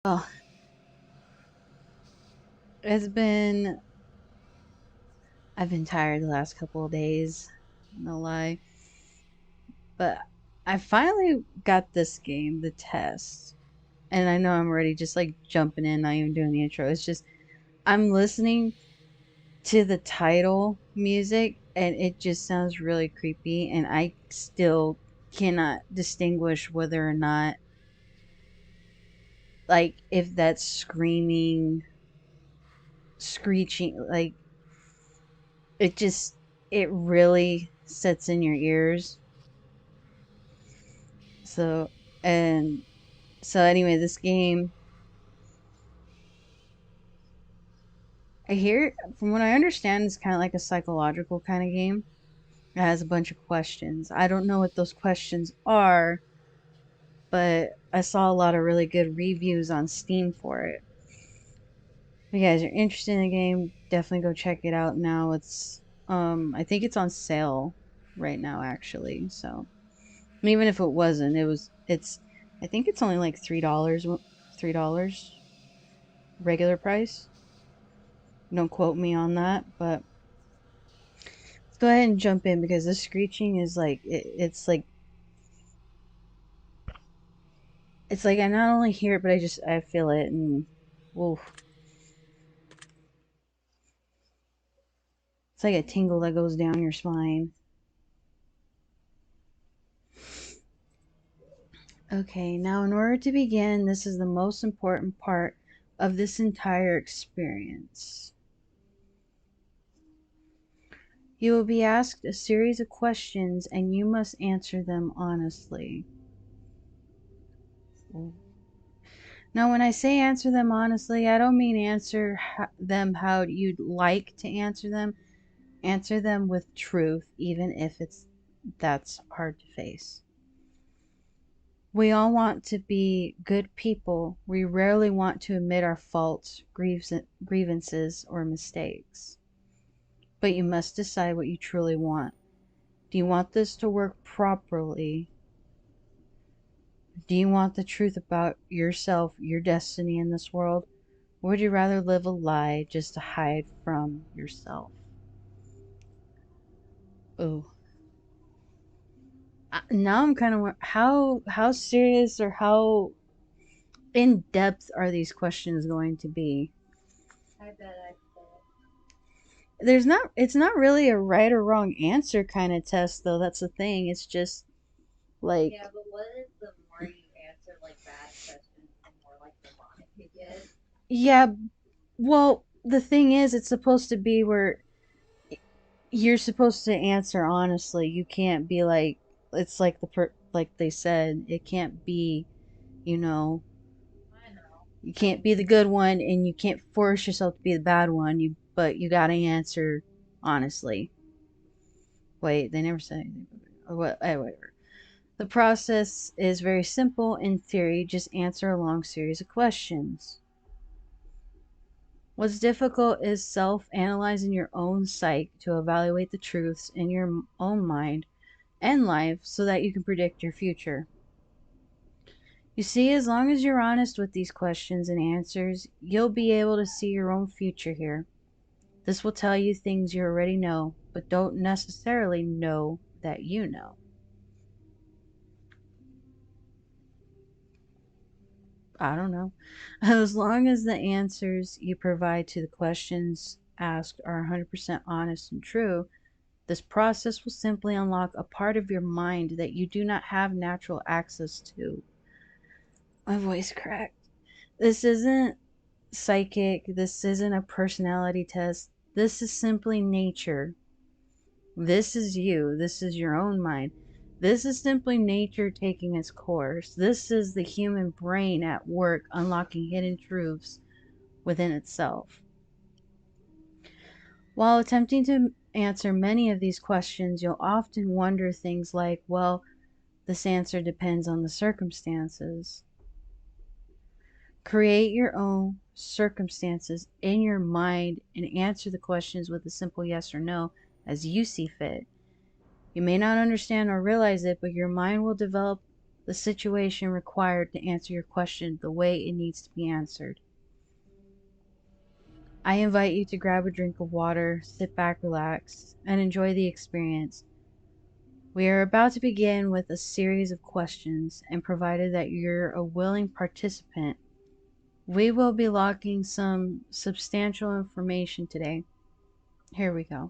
Oh, it's been I've been tired the last couple of days, no lie. But I finally got this game, The Test. And I know I'm already just like jumping in, not even doing the intro. It's just I'm listening to the title music and it just sounds really creepy and I still cannot distinguish whether or not like if that's screaming, screeching, like it just it really sets in your ears. So and so anyway, this game I hear from what I understand is kind of like a psychological kind of game. It has a bunch of questions. I don't know what those questions are, but I saw a lot of really good reviews on Steam for it. If you guys are interested in the game, definitely go check it out now. It's I think it's on sale right now actually. So, even if it wasn't, it's I think it's only like $3, $3 regular price. Don't quote me on that, but let's go ahead and jump in because this screeching is like it's like I not only hear it but I feel it and woof. It's like a tingle that goes down your spine. Okay, now in order to begin, this is the most important part of this entire experience. You will be asked a series of questions and you must answer them honestly. Now, when I say answer them honestly, I don't mean answer them how you'd like to answer them. Answer them with truth, even if that's hard to face. We all want to be good people. We rarely want to admit our faults, grievances, or mistakes. But you must decide what you truly want. Do you want this to work properly? Do you want the truth about yourself, your destiny in this world? Or would you rather live a lie just to hide from yourself? Oh, now I'm kind of how serious or how in depth are these questions going to be? I bet I bet. It's not really a right or wrong answer kind of test though. That's the thing. It's just like Yeah, but what if the more you answer like bad questions, the more like demonic it gets? yeah, well, the thing is it's supposed to be where you're supposed to answer honestly. You can't be like it's like like they said, it can't be, you know, I know. you can't be the good one and you can't force yourself to be the bad one. But you got to answer honestly. Wait, they never said anything. Or what? Whatever. The process is very simple in theory. Just answer a long series of questions. What's difficult is self analyzing your own psyche to evaluate the truths in your own mind and life so that you can predict your future. You see, as long as you're honest with these questions and answers, you'll be able to see your own future here. This will tell you things you already know, but don't necessarily know that you know. I don't know. As long as the answers you provide to the questions asked are 100% honest and true, this process will simply unlock a part of your mind that you do not have natural access to. My voice cracked. This isn't psychic, this isn't a personality test. This is simply nature. This is you. This is your own mind. This is simply nature taking its course. This is the human brain at work unlocking hidden truths within itself. While attempting to answer many of these questions, you'll often wonder things like, well, this answer depends on the circumstances. Create your own circumstances in your mind and answer the questions with a simple yes or no as you see fit. You may not understand or realize it, but your mind will develop the situation required to answer your question the way it needs to be answered. I invite you to grab a drink of water, sit back, relax, and enjoy the experience. We are about to begin with a series of questions, and provided that you're a willing participant, we will be logging some substantial information today. Here we go.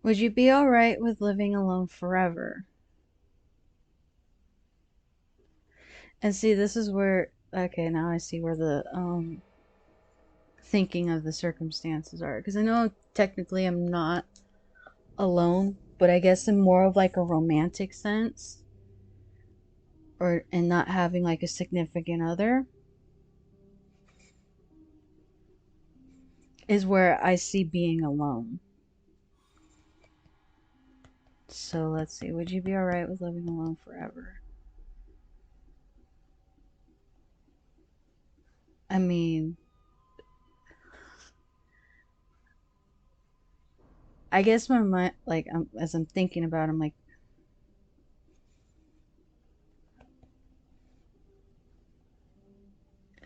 Would you be alright with living alone forever? And see, this is where, okay, now I see where the thinking of the circumstances are. Because I know technically I'm not alone, but I guess in more of like a romantic sense, or and not having like a significant other, is where I see being alone. So let's see, would you be alright with living alone forever? I mean, I guess my mind, like, as I'm thinking about it, I'm like,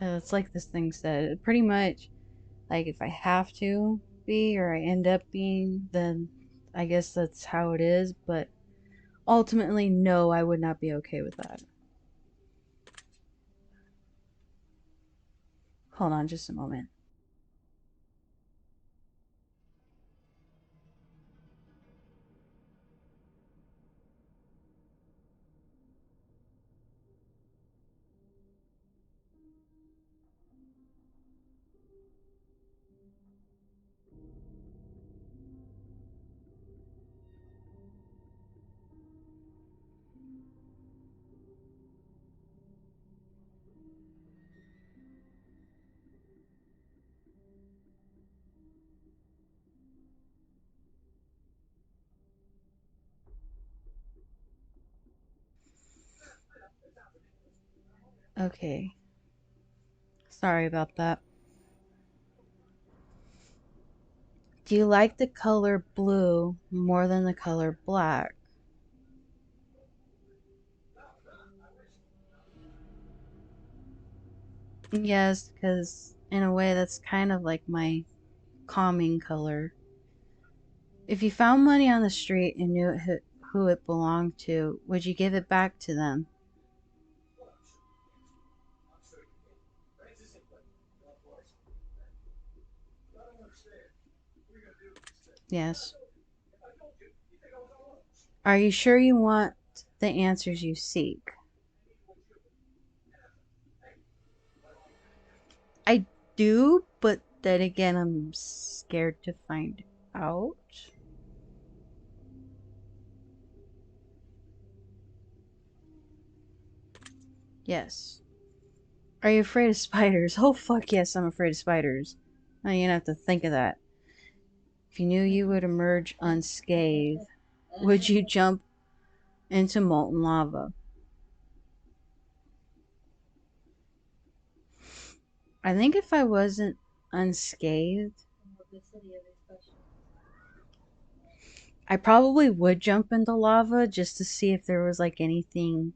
it's like this thing said, pretty much, like, if I have to be or I end up being, then I guess that's how it is, but ultimately, no, I would not be okay with that. Hold on just a moment. Okay. Sorry about that. Do you like the color blue more than the color black? Yes, because in a way that's kind of like my calming color. If you found money on the street and knew who it belonged to, would you give it back to them? Yes. Are you sure you want the answers you seek? I do, but then again, I'm scared to find out. Yes. Are you afraid of spiders? Oh, fuck yes, I'm afraid of spiders. Now you don't have to think of that. If you knew you would emerge unscathed, would you jump into molten lava? I think if I wasn't unscathed, I probably would jump into lava just to see if there was like anything,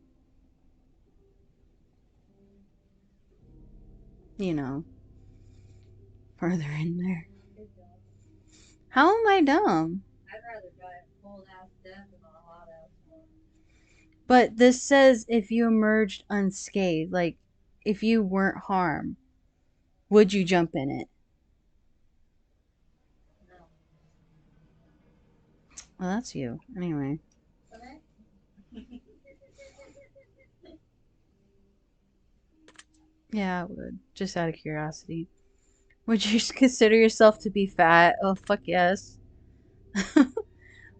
you know, further in there. How am I dumb? I'd rather die a cold ass death than a hot ass one. But this says if you emerged unscathed, like if you weren't harmed, would you jump in it? No. Well, that's you. Anyway. Okay. Yeah, I would. Just out of curiosity. Would you consider yourself to be fat? Oh, fuck yes.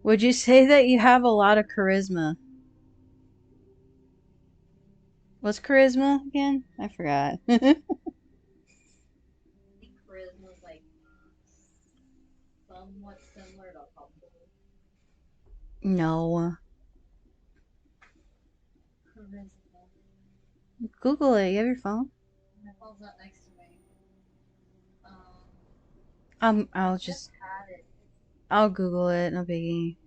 Would you say that you have a lot of charisma? What's charisma again? I forgot. I think charisma's like somewhat similar to humble. No. Charisma. Google it. You have your phone? My phone's not next to me. I'll I just just had it. I'll Google it. No biggie.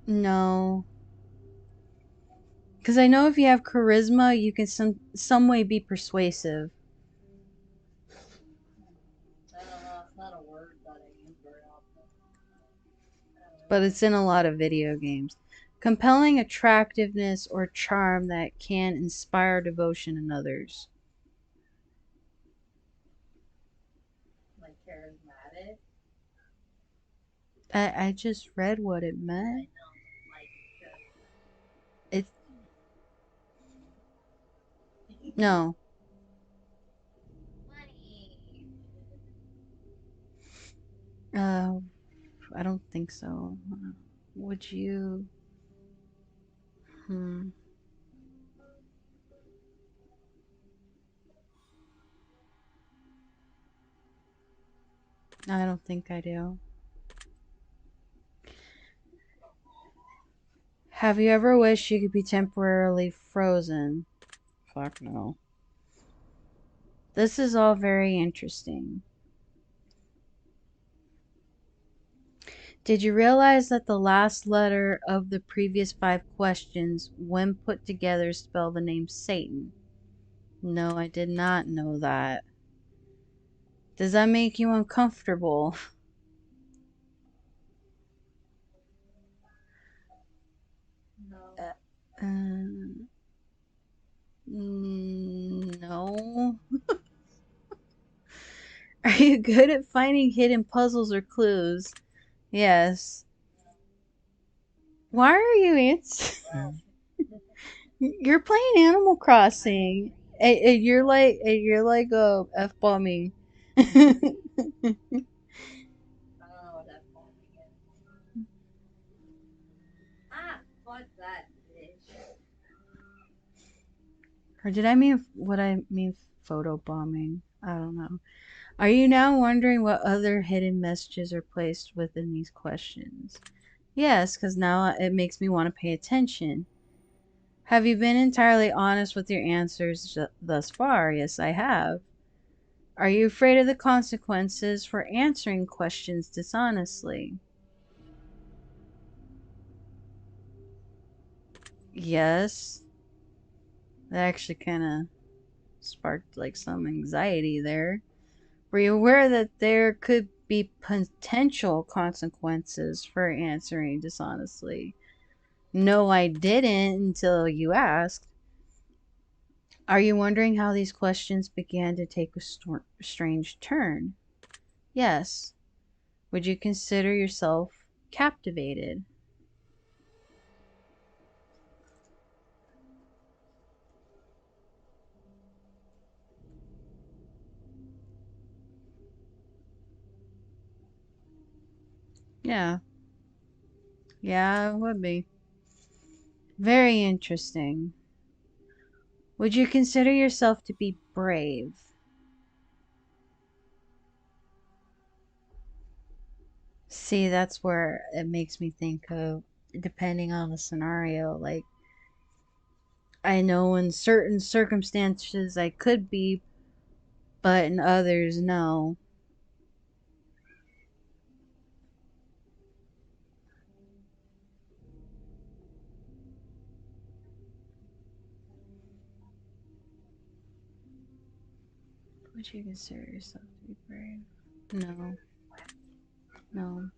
No. Because I know if you have charisma, you can some way be persuasive. I don't know, it's not a word that I use very often. But it's in a lot of video games. Compelling attractiveness or charm that can inspire devotion in others. Like charismatic. I just read what it I meant. know, like It's charismatic. no. Money. Uh, I don't think so. Would you? Hmm. I don't think I do. Have you ever wished you could be temporarily frozen? Fuck no. This is all very interesting. Did you realize that the last letter of the previous five questions, when put together, spell the name Satan? No, I did not know that. Does that make you uncomfortable? No. Uh, no. Are you good at finding hidden puzzles or clues? Yes. Why are you answering? You're playing Animal Crossing. And you're like F bombing. I don't know what that phone is. Ah, fuck that bitch. Or did I mean what I mean photo bombing? I don't know. Are you now wondering what other hidden messages are placed within these questions? Yes, because now it makes me want to pay attention. Have you been entirely honest with your answers thus far? Yes, I have. Are you afraid of the consequences for answering questions dishonestly? Yes. That actually kind of sparked like some anxiety there. Were you aware that there could be potential consequences for answering dishonestly? No, I didn't until you asked. Are you wondering how these questions began to take a strange turn? Yes. Would you consider yourself captivated? Yeah. Yeah, it would be. Very interesting. Would you consider yourself to be brave? See, that's where it makes me think of, depending on the scenario, like I know in certain circumstances I could be, but in others, no. Would you consider yourself to be brave? No, no.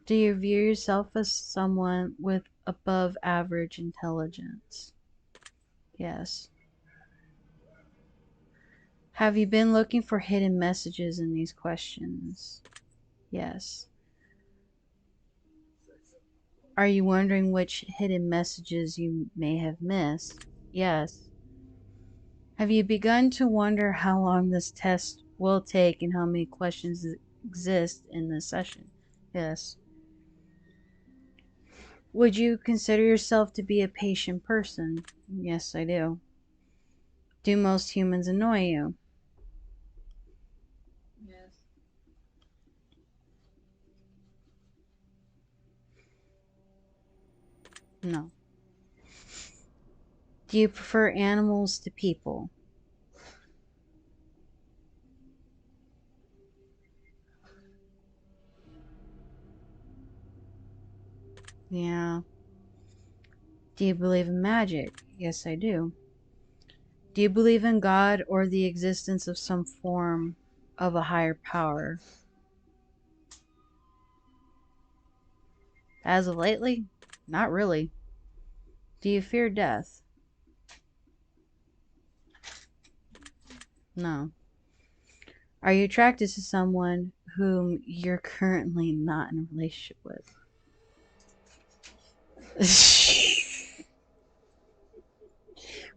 Do you view yourself as someone with above average intelligence? Yes. Have you been looking for hidden messages in these questions? Yes. Are you wondering which hidden messages you may have missed? Yes. Have you begun to wonder how long this test will take and how many questions exist in this session? Yes. Would you consider yourself to be a patient person? Yes, I do. Do most humans annoy you? Yes. No. Do you prefer animals to people? Yeah. Do you believe in magic? Yes, I do. Do you believe in God or the existence of some form of a higher power? As of lately? Not really. Do you fear death? No. Are you attracted to someone whom you're currently not in a relationship with?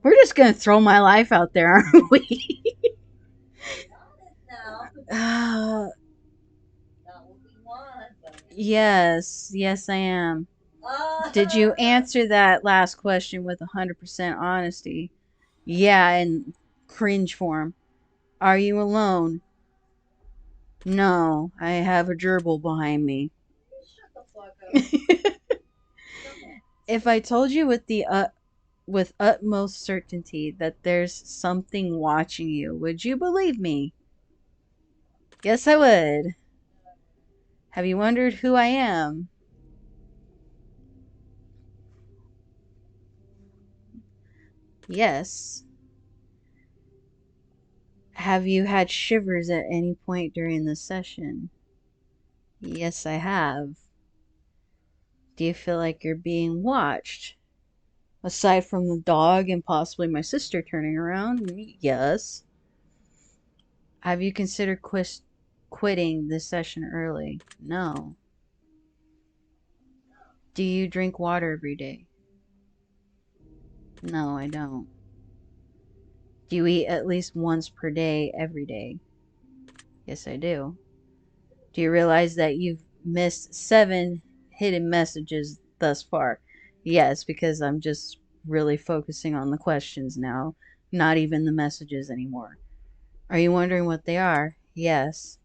We're just gonna throw my life out there, aren't we? Now, uh, not what we want, but yes, I am. Did you answer that last question with 100% honesty? Yeah, in cringe form. Are you alone? No, I have a gerbil behind me. shut the fuck up. If I told you with utmost certainty that there's something watching you, would you believe me? Yes, I would. Have you wondered who I am? Yes. Have you had shivers at any point during the session? Yes, I have. Do you feel like you're being watched? Aside from the dog and possibly my sister turning around? Yes. Have you considered quitting this session early? No. Do you drink water every day? No, I don't. Do you eat at least once per day every day? Yes, I do. Do you realize that you've missed 7 hidden messages thus far? Yes, because I'm just really focusing on the questions now, not even the messages anymore. Are you wondering what they are? Yes.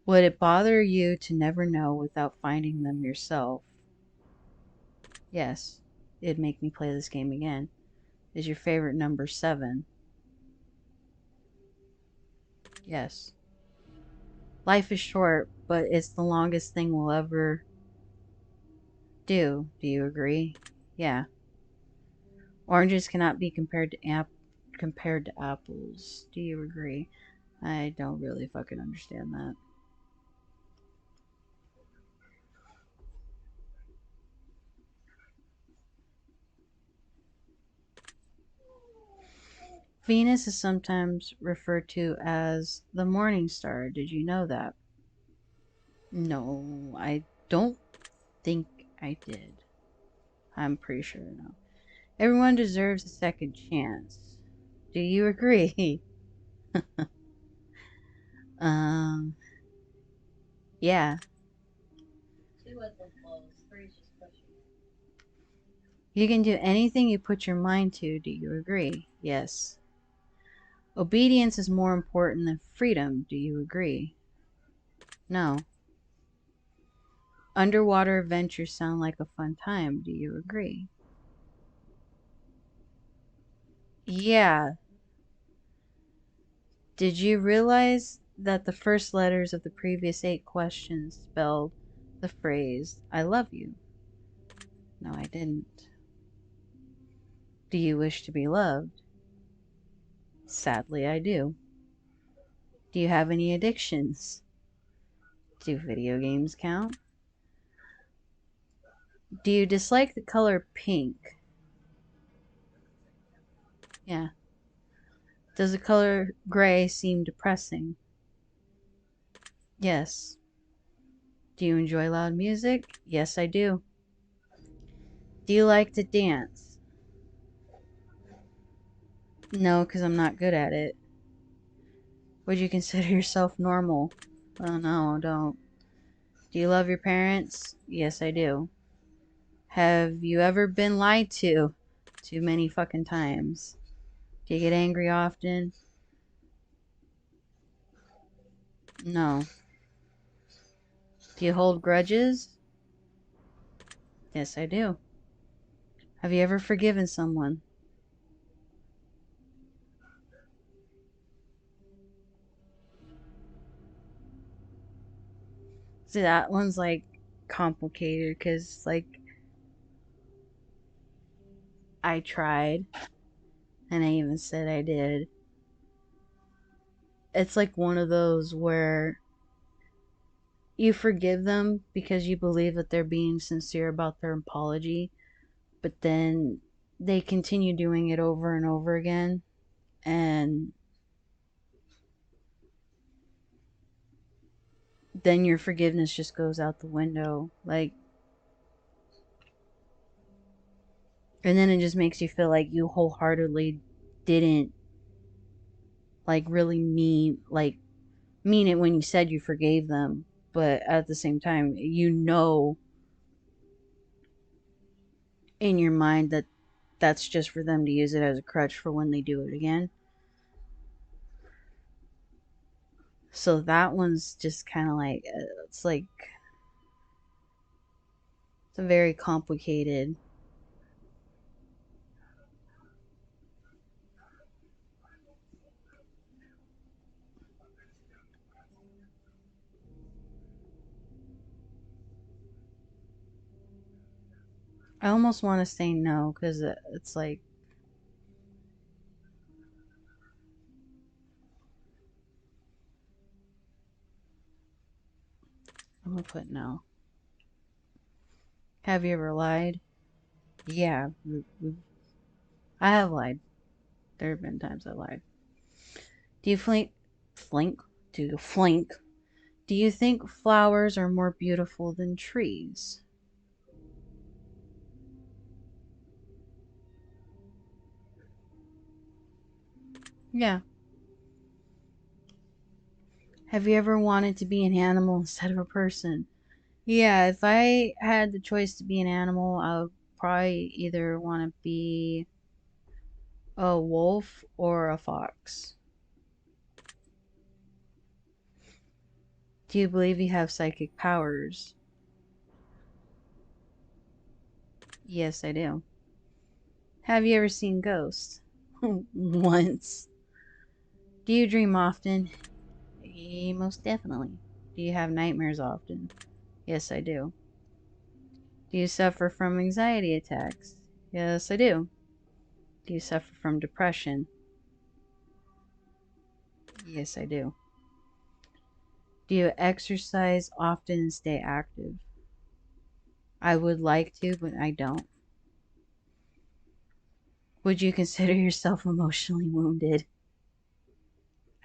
Would it bother you to never know without finding them yourself? Yes. It'd make me play this game again. Is your favorite number 7? Yes. Life is short, but it's the longest thing we'll ever do. Do you agree? Yeah. Oranges cannot be compared to apples. Do you agree? I don't really fucking understand that. Venus is sometimes referred to as the morning star. Did you know that? No, I don't think I did. I'm pretty sure no. Everyone deserves a second chance. Do you agree? um, yeah. two at the most. Three's just pushing it. You can do anything you put your mind to. Do you agree? Yes. Obedience is more important than freedom. Do you agree? No. Underwater adventures sound like a fun time. Do you agree? Yeah. Did you realize that the first letters of the previous 8 questions spelled the phrase, I love you? No, I didn't. Do you wish to be loved? Sadly, I do. Do you have any addictions? Do video games count? Do you dislike the color pink? Yeah. Does the color gray seem depressing? Yes. Do you enjoy loud music? Yes, I do. Do you like to dance? No, because I'm not good at it. Would you consider yourself normal? Oh, no, I don't. Do you love your parents? Yes, I do. Have you ever been lied to? Too many fucking times. Do you get angry often? No. Do you hold grudges? Yes, I do. Have you ever forgiven someone? See, that one's like complicated because, like, I tried and I even said I did. It's like one of those where you forgive them because you believe that they're being sincere about their apology, but then they continue doing it over and over again, and then your forgiveness just goes out the window. Like, and then it just makes you feel like you wholeheartedly didn't like really mean it when you said you forgave them, but at the same time, you know in your mind that that's just for them to use it as a crutch for when they do it again. So that one's just kind of like it's like it's a very complicated. I almost want to say no because it's like I'm gonna put no. Have you ever lied? Yeah, I have lied. There have been times I lied. Do you flink? Do you flink? Do you think flowers are more beautiful than trees? Yeah. Have you ever wanted to be an animal instead of a person? Yeah, if I had the choice to be an animal, I would probably either want to be a wolf or a fox. Do you believe you have psychic powers? Yes, I do. Have you ever seen ghosts? Once. Do you dream often? Most definitely. Do you have nightmares often? Yes, I do. Do you suffer from anxiety attacks? Yes, I do. Do you suffer from depression? Yes, I do. Do you exercise often and stay active? I would like to, but I don't. Would you consider yourself emotionally wounded?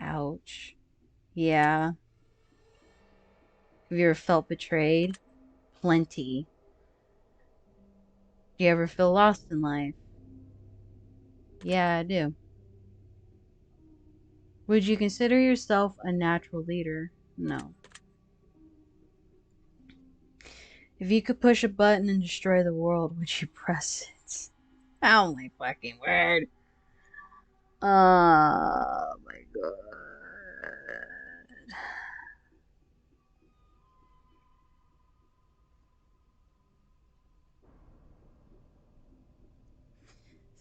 Ouch. Yeah. Have you ever felt betrayed? Plenty. Do you ever feel lost in life? Yeah, I do. Would you consider yourself a natural leader? No. If you could push a button and destroy the world, would you press it? Oh my fucking word. Oh my god.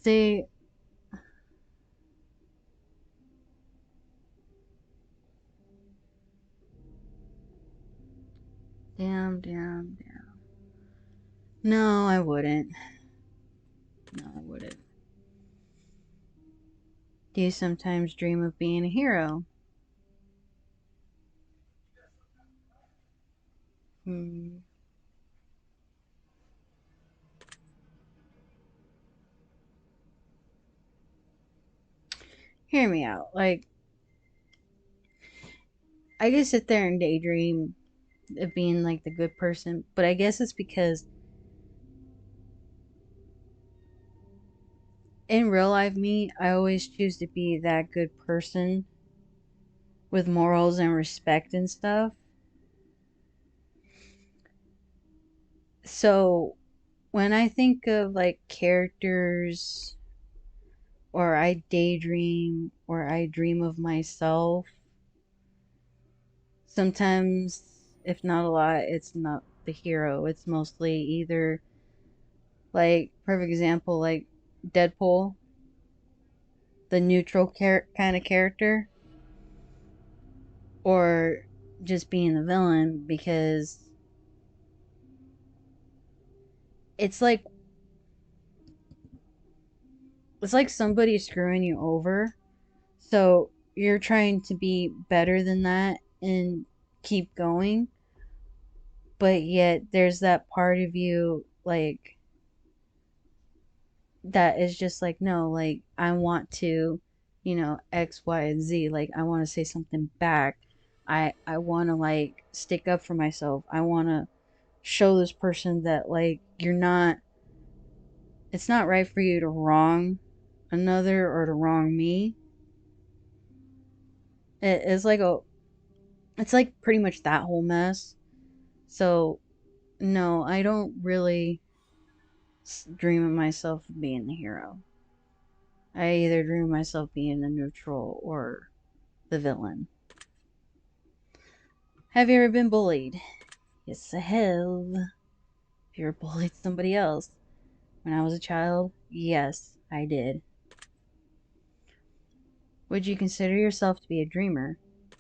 See, damn. No, I wouldn't. No, I wouldn't. Do you sometimes dream of being a hero? Hmm. Hear me out. Like, I just sit there and daydream of being like the good person, but I guess it's because in real life, me, I always choose to be that good person with morals and respect and stuff. So when I think of like characters, or I daydream, or I dream of myself, sometimes, if not a lot, it's not the hero. It's mostly either, like, perfect example, like Deadpool, the neutral kind of character, or just being the villain because it's like it's like somebody screwing you over. So you're trying to be better than that and keep going, but yet there's that part of you like that is just like no, like I want to, X, Y, and Z. Like I want to say something back. I want to like stick up for myself. I want to show this person that like you're not. It's not right for you to wrong another or to wrong me. It's like a. It's like pretty much that whole mess. So no, I don't really dream of myself being the hero. I either dream of myself being the neutral or the villain. Have you ever been bullied? Yes, I have. Have you ever bullied somebody else? When I was a child, yes, I did. Would you consider yourself to be a dreamer?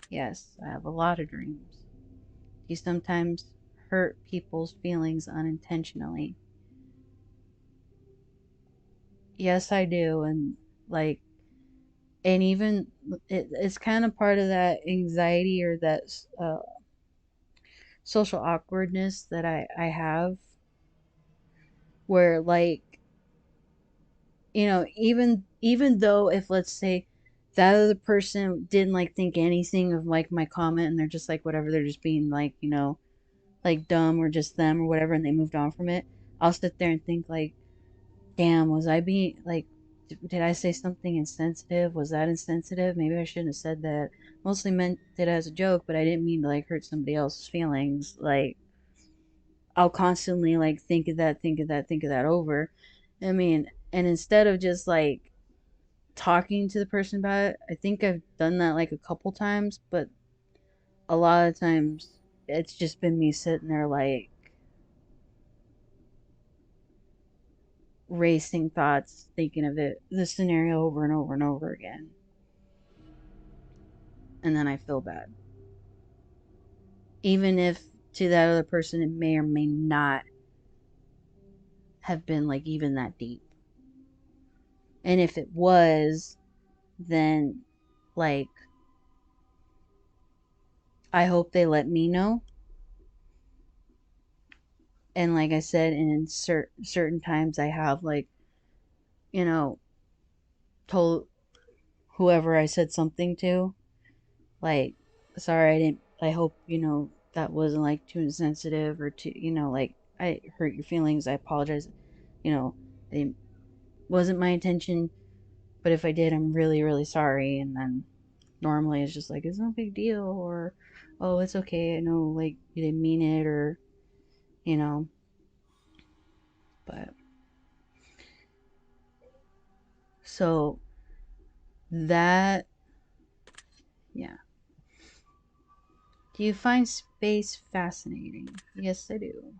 Yes, I have a lot of dreams. Do you sometimes hurt people's feelings unintentionally? Yes, I do. And like, and even it's kind of part of that anxiety or that social awkwardness that I have where like even though if let's say that other person didn't like think anything of like my comment and they're just like whatever, they're just being like like dumb or just them or whatever, and they moved on from it, I'll sit there and think like, damn, was I being like, did I say something insensitive? Was that insensitive? Maybe I shouldn't have said that. Mostly meant it as a joke, but I didn't mean to like hurt somebody else's feelings. Like I'll constantly like think of that over. I mean, and instead of just like talking to the person about it, I think I've done that like a couple times, but a lot of times it's just been me sitting there like racing thoughts, thinking of the scenario over and over and over again. And then I feel bad. Even if to that other person it may or may not have been like even that deep. And if it was, then like I hope they let me know. And like I said, in certain times I have like, you know, told whoever I said something to, like, sorry, I didn't, I hope, that wasn't like too insensitive or too, like I hurt your feelings. I apologize. You know, it wasn't my intention, but if I did, I'm really, really sorry. And then normally it's just like, it's no big deal, or, oh, it's okay. I know, like, you didn't mean it, or, you know, but so that, yeah. Do you find space fascinating? Yes, I do.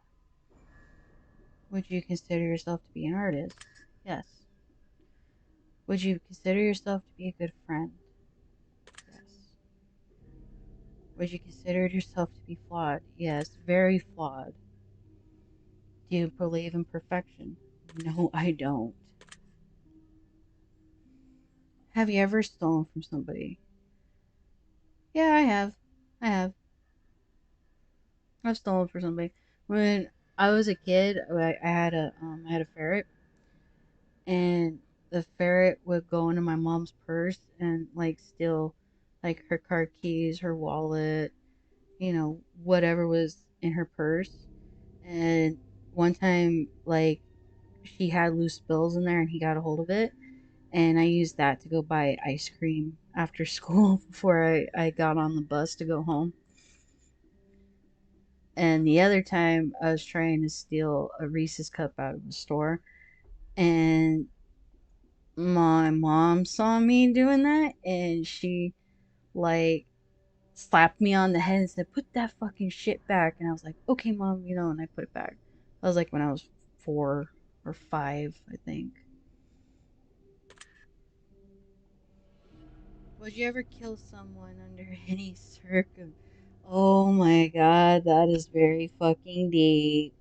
Would you consider yourself to be an artist? Yes. Would you consider yourself to be a good friend? Yes. Would you consider yourself to be flawed? Yes, very flawed. Do you believe in perfection? No, I don't. Have you ever stolen from somebody? Yeah, I have. I have. I've stolen from somebody. When I was a kid, I had a ferret, and the ferret would go into my mom's purse and like steal like her car keys, her wallet, whatever was in her purse. And one time, like, she had loose bills in there and he got a hold of it. And I used that to go buy ice cream after school before I got on the bus to go home. And the other time, I was trying to steal a Reese's cup out of the store. And my mom saw me doing that and she, like, slapped me on the head and said, "Put that fucking shit back." And I was like, "Okay, mom," and I put it back. I was like when I was 4 or 5, I think. Would you ever kill someone under any circum? Oh my god, that is very fucking deep.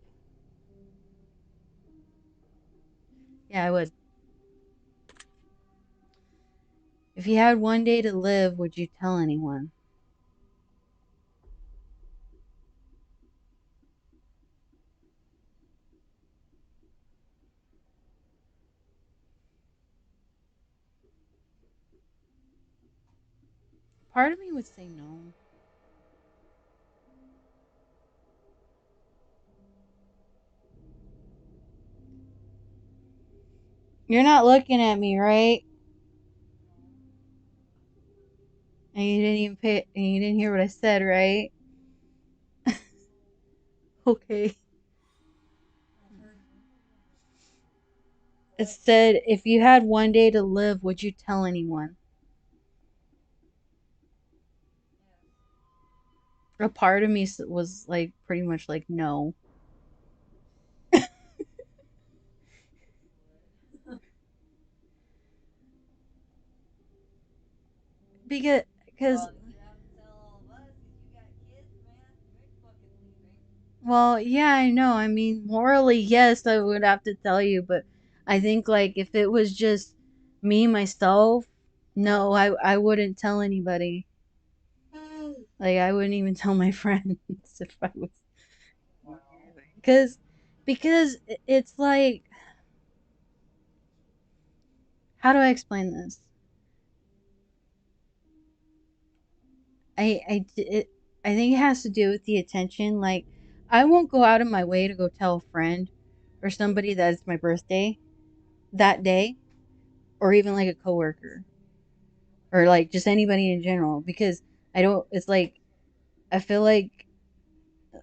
Yeah, I would. If you had one day to live, would you tell anyone? Part of me would say no. You're not looking at me, right? And you didn't even pay, and you didn't hear what I said, right? Okay. It said, if you had one day to live, would you tell anyone? A part of me was like, pretty much like, no. Because, because, Well, you have to tell all of us because you got kids, man. You ain't fucking leaving. well, yeah, I know. I mean, morally, yes, I would have to tell you, but I think, like, if it was just me, myself, no, I wouldn't tell anybody. Like, I wouldn't even tell my friends if I was. Because, because it's like, how do I explain this? I think it has to do with the attention. Like, I won't go out of my way to go tell a friend or somebody that it's my birthday that day, or even like a coworker, or like just anybody in general, because I don't. It's like I feel like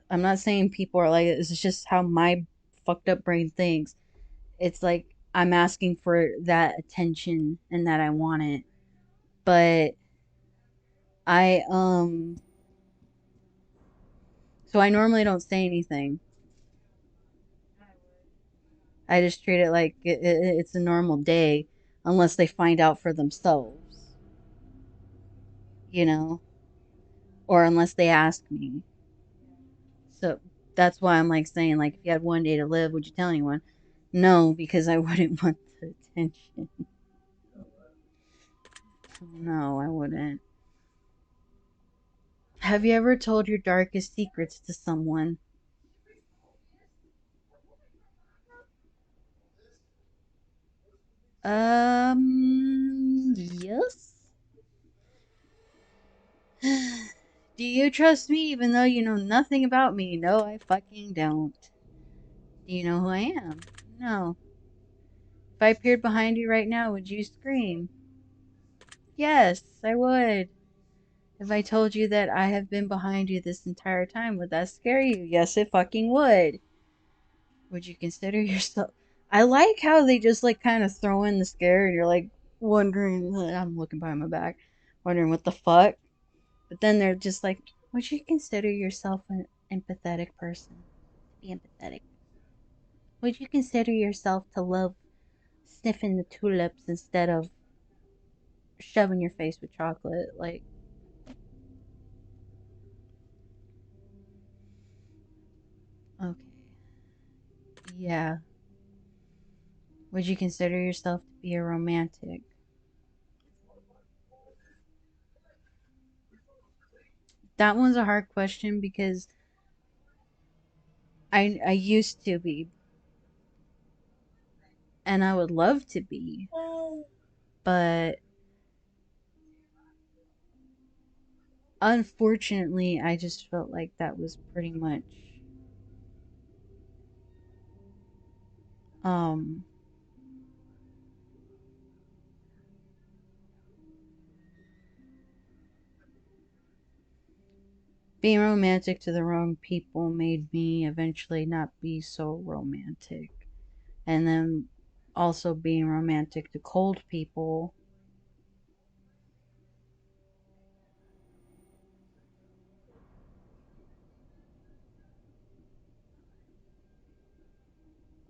I'm not saying people are like this. It's just how my fucked up brain thinks. It's like I'm asking for that attention and that I want it, but I. So I normally don't say anything. I just treat it like it's a normal day unless they find out for themselves, you know, or unless they ask me. So that's why I'm like saying, like, if you had one day to live, would you tell anyone? No, because I wouldn't want the attention. No, I wouldn't. Have you ever told your darkest secrets to someone? Yes. Do you trust me even though you know nothing about me? No, I fucking don't. Do you know who I am? No. If I appeared behind you right now, would you scream? Yes, I would. If I told you that I have been behind you this entire time, would that scare you? Yes, it fucking would. Would you consider yourself? I like how they just like kind of throw in the scare and you're like wondering. I'm looking behind my back, wondering what the fuck. But then they're just like, would you consider yourself an empathetic person? Be empathetic. Would you consider yourself to love sniffing the tulips instead of shoving your face with chocolate? Like, okay. Yeah. Would you consider yourself to be a romantic? That one's a hard question because I used to be and I would love to be, but unfortunately I just felt like that was pretty much um being romantic to the wrong people made me eventually not be so romantic. And then also being romantic to cold people.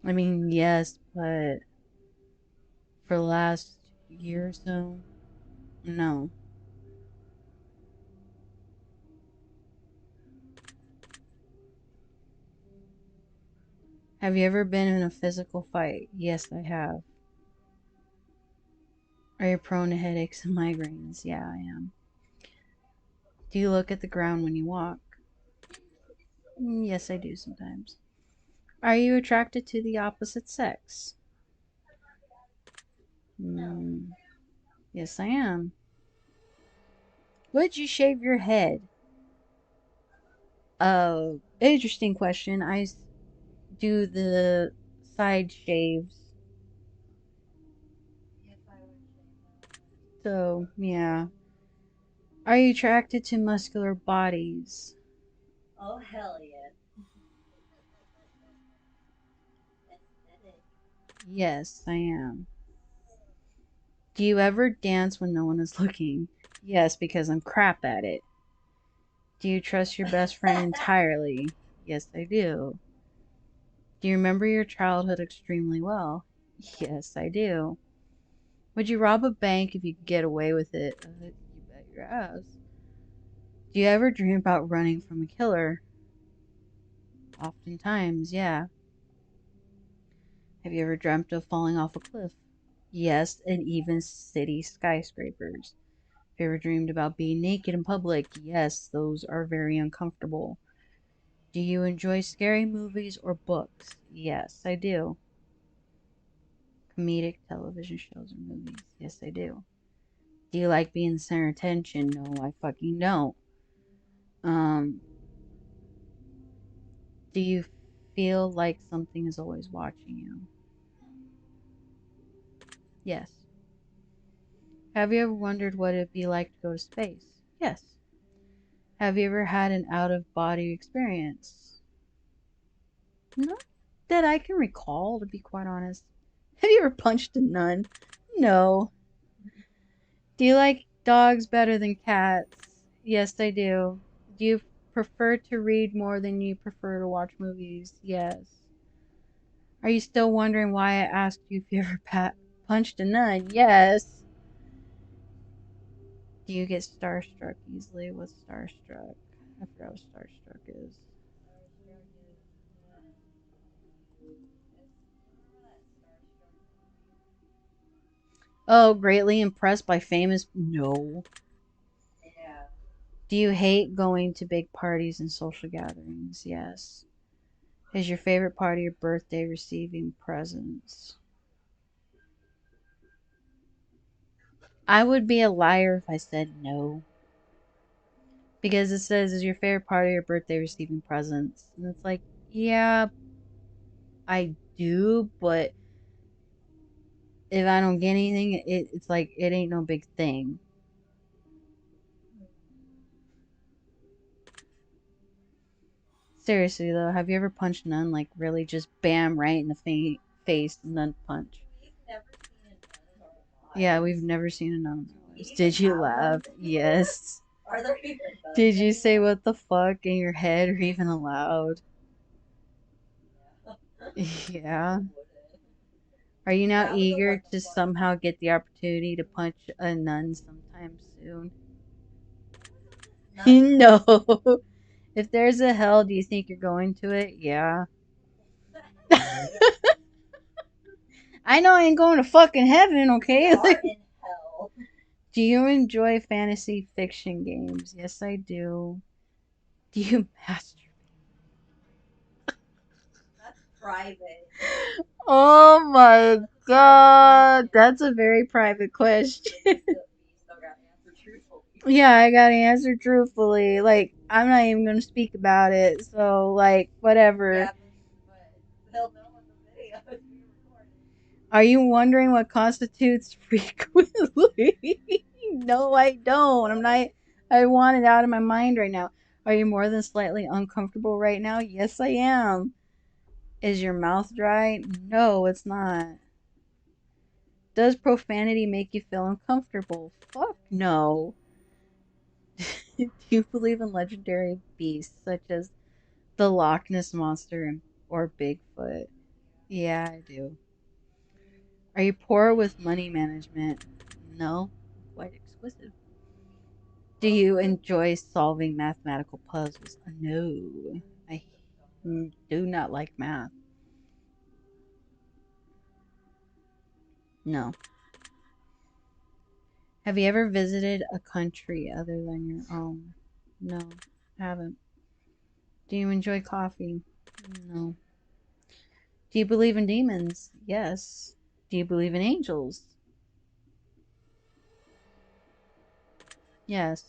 I mean, yes, but for the last year or so, no. Have you ever been in a physical fight? Yes, I have. Are you prone to headaches and migraines? Yeah, I am. Do you look at the ground when you walk? Yes, I do sometimes. Are you attracted to the opposite sex? Mm, yes, I am. Would you shave your head? Interesting question. Do the side shaves. Yes, I would shave that. So, yeah. Are you attracted to muscular bodies? Oh hell yes. Aesthetic. Yes, I am. Do you ever dance when no one is looking? Yes, because I'm crap at it. Do you trust your best friend entirely? Yes, I do. Do you remember your childhood extremely well? Yes, I do. Would you rob a bank if you could get away with it? You bet your ass. Do you ever dream about running from a killer? Oftentimes, yeah. Have you ever dreamt of falling off a cliff? Yes, and even city skyscrapers. Have you ever dreamed about being naked in public? Yes, those are very uncomfortable. Do you enjoy scary movies or books? Yes, I do. Comedic television shows or movies? Yes, I do. Do you like being the center of attention? No, I fucking don't. Um, do you feel like something is always watching you? Yes. Have you ever wondered what it'd be like to go to space? Yes. Have you ever had an out of body experience? Not that I can recall, to be quite honest. Have you ever punched a nun? No. Do you like dogs better than cats? Yes, I do. Do you prefer to read more than you prefer to watch movies? Yes. Are you still wondering why I asked you if you ever punched a nun? Yes. Do you get starstruck easily? What's starstruck? I forgot what starstruck is. Starstruck is remember that Starstruck movie? Oh, greatly impressed by famous. No. Yeah. Do you hate going to big parties and social gatherings? Yes. Is your favorite part of your birthday receiving presents? I would be a liar if I said no. Because it says, is your favorite part of your birthday receiving presents? And it's like, yeah, I do, but if I don't get anything, it's like, it ain't no big thing. Seriously, though, have you ever punched none? Like, really just bam, right in the face, none punch? We've never seen a nun in our Yeah, lives. we've never seen a nun in Do our we lives. even Did you have laugh? nuns anymore? Yes. Are there even nuns Did you say anymore? what the fuck in your head or even aloud? Yeah. Yeah. Who wouldn't? Are you now That was a eager what the to fuck somehow get the opportunity to punch a nun sometime soon? Nuns No. If there's a hell, do you think you're going to it? Yeah. I know I ain't going to fucking heaven, we okay? are in hell. Do you enjoy fantasy fiction games? Yes, I do. Do you masturbate? That's private. Oh my That's a private god. question. That's a very private question. But you still gotta answer truthfully. Yeah, I gotta answer truthfully. Like, I'm not even gonna speak about it. So, like, whatever. Yeah, but they'll know in the video it's being recorded. Are you wondering what constitutes frequently? No, I don't. I'm not. I want it out of my mind right now. Are you more than slightly uncomfortable right now? Yes, I am. Is your mouth dry? No, it's not. Does profanity make you feel uncomfortable? Fuck no. Do you believe in legendary beasts such as the Loch Ness Monster or Bigfoot? Yeah, I do. Are you poor with money management? No, quite exquisite. Do you enjoy solving mathematical puzzles? No, I do not like math. No. Have you ever visited a country other than your own? No, haven't. Do you enjoy coffee? No. Do you believe in demons? Yes. Do you believe in angels? Yes.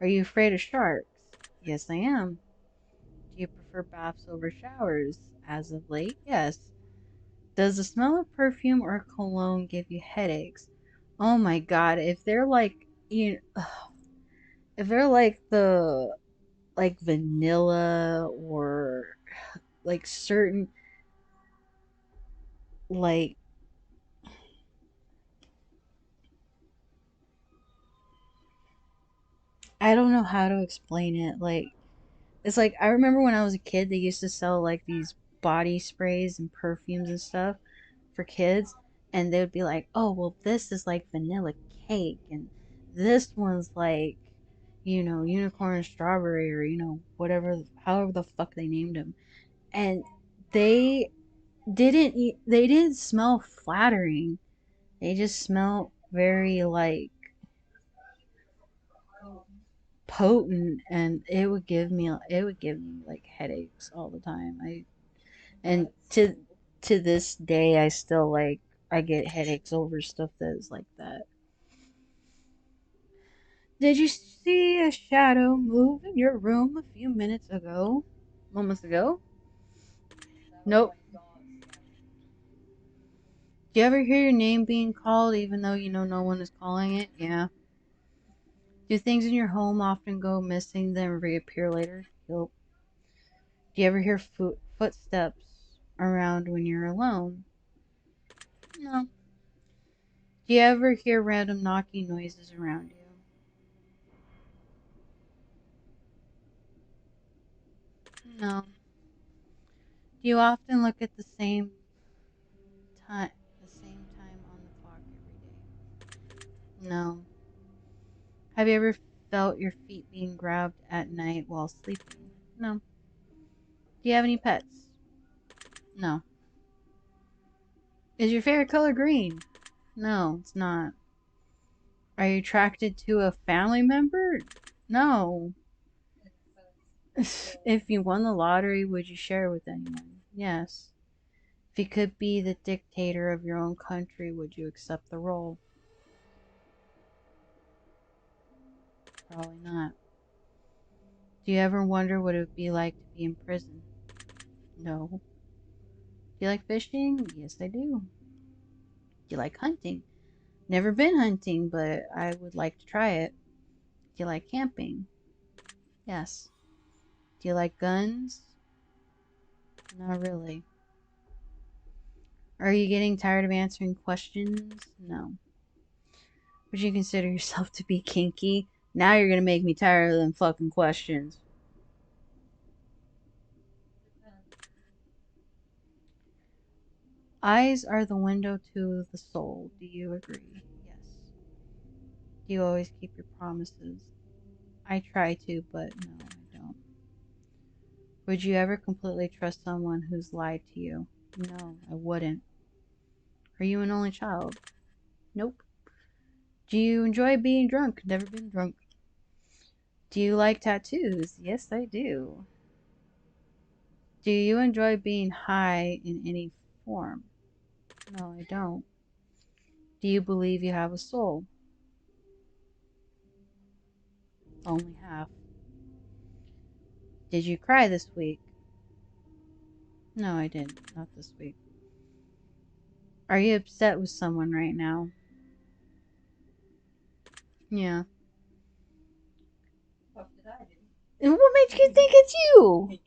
Are you afraid of sharks? Yes, I am. Do you prefer baths over showers? As of late, yes. Does the smell of perfume or cologne give you headaches? Oh my god, if they're like if they're like the like vanilla or like certain like I don't know how to explain it. Like it's like I remember when I was a kid they used to sell like these body sprays and perfumes and stuff for kids and they would be like, "Oh, well this is like vanilla cake and this one's like unicorn strawberry or whatever however the fuck they named them." And they they didn't smell flattering. They just smell very like potent and it would give me like headaches all the time. I and to this day I still like I get headaches over stuff that is like that. Did you see a shadow move in your room a few minutes ago? Moments ago? Nope. Do you ever hear your name being called even though you know no one is calling it? Yeah. Do things in your home often go missing then reappear later? Yup. Do you ever hear footsteps around when you're alone? No. Do you ever hear random knocking noises around you? No. Do you often look at time the same time on the clock every day? No. Have you ever felt your feet being grabbed at night while sleeping? No. Do you have any pets? No. Is your favorite color green? No, it's not. Are you attracted to a family member? No. If you won the lottery, would you share it with anyone? Yes. If you could be the dictator of your own country, would you accept the role? Probably not. Do you ever wonder what it would be like to be in prison? No. Do you like fishing? Yes, I do. Do you like hunting? Never been hunting, but I would like to try it. Do you like camping? Yes. Do you like guns? Not really. Are you getting tired of answering questions? No. Would you consider yourself to be kinky? Now you're gonna make me tired of them fucking questions. Eyes are the window to the soul. Do you agree? Yes. Do you always keep your promises? I try to, but no, I don't. Would you ever completely trust someone who's lied to you? No, I wouldn't. Are you an only child? Nope. Do you enjoy being drunk? Never been drunk. Do you like tattoos? Yes, I do. Do you enjoy being high in any form? No, I don't. Do you believe you have a soul? Only half. Did you cry this week? No, I didn't. Not this week. Are you upset with someone right now? Yeah. What did I do? And what makes you think it's you?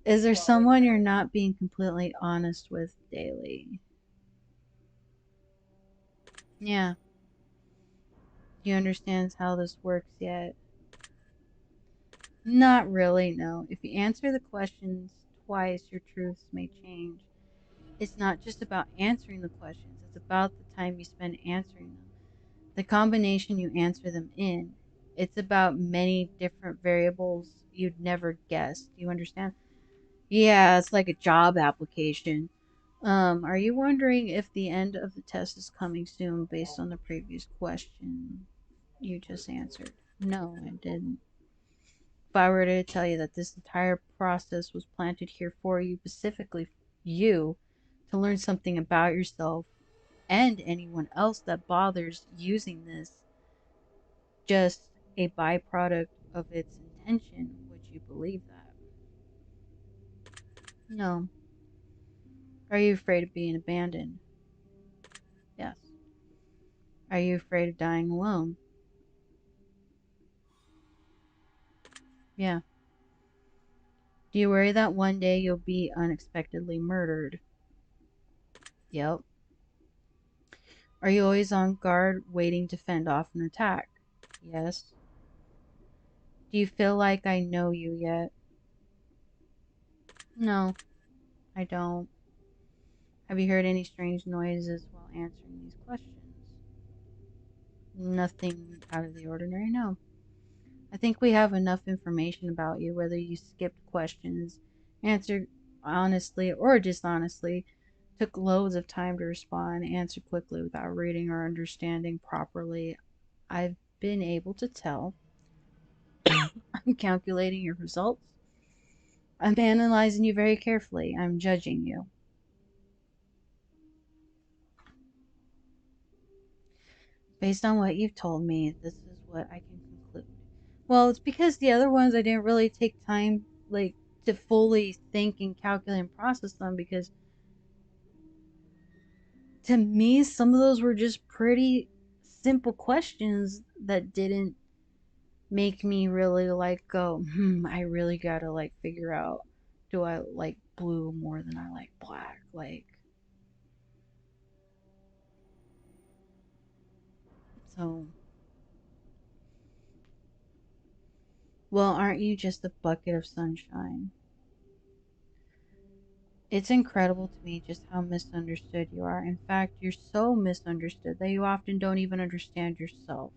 Is there someone you're not being completely honest with daily? Yeah. Do you understand how this works yet? Not really, no. If you answer the questions twice, your truths may change. It's not just about answering the questions, it's about the time you spend answering them. The combination you answer them in. It's about many different variables you'd never guess. Do you understand? Yeah, it's like a job application. Are you wondering if the end of the test is coming soon based on the previous question you just answered? No, I didn't. If I were to tell you that this entire process was planted here for you, specifically you, to learn something about yourself and anyone else that bothers using this, just a byproduct of its intention, would you believe that? No. Are you afraid of being abandoned? Yes. Are you afraid of dying alone? Yeah. Do you worry that one day you'll be unexpectedly murdered? Yep. Are you always on guard, waiting to fend off an attack? Yes. Do you feel like I know you yet? No, I don't. Have you heard any strange noises while answering these questions? Nothing out of the ordinary, no. I think we have enough information about you, whether you skipped questions, answered honestly or dishonestly, took loads of time to respond, answered quickly without reading or understanding properly. I've been able to tell. I'm calculating your results. I'm analyzing you very carefully. I'm judging you. Based on what you've told me, this is what I can conclude. Well, it's because the other ones I didn't really take time like to fully think and calculate and process them because to me some of those were just pretty simple questions that didn't make me really like go, I really gotta like figure out, do I like blue more than I like black? Like, so, well, aren't you just a bucket of sunshine? It's incredible to me just how misunderstood you are. In fact, you're so misunderstood that you often don't even understand yourself.